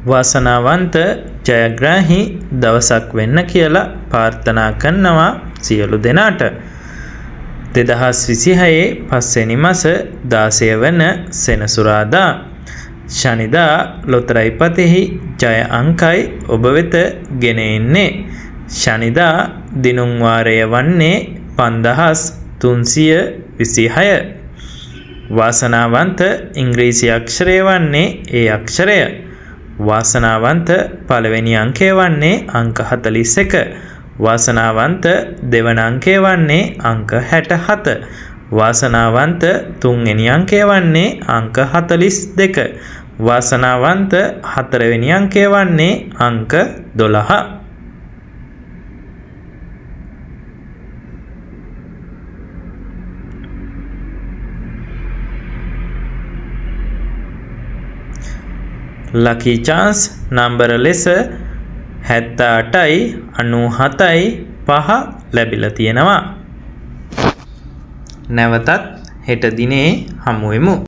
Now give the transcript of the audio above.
වාසනාවන්ත ජයග්‍රාහී දවසක් වෙන්න කියලා ප්‍රාර්ථනා කරනවා සියලු දෙනාට. 2026 පස්වෙනි මාස 16 වන සෙනසුරාදා ශනිදා ලොතරැයිපතෙහි ජය අංකයි ඔබ වෙත ගෙන එන්නේ. ශනිදා දිනුම් වාරය වන්නේ 5326. වාසනාවන්ත ඉංග්‍රීසි අක්ෂරය වන්නේ ඒ අක්ෂරය. වාසනාවන්ත පළවෙනි අංකය වන්නේ අංක 41. වාසනාවන්ත දෙවන අංකය වන්නේ අංක 67. වාසනාවන්ත තුන්වෙනි අංකය වන්නේ අංක 42. වාසනාවන්ත හතරවෙනි අංකය වන්නේ අංක 12. ලකි චාන්ස් නම්බර ලෙස 78යි 97යි 5 ලැබිලා තියෙනවා. නැවතත් හෙට දිනේ හමු වෙමු.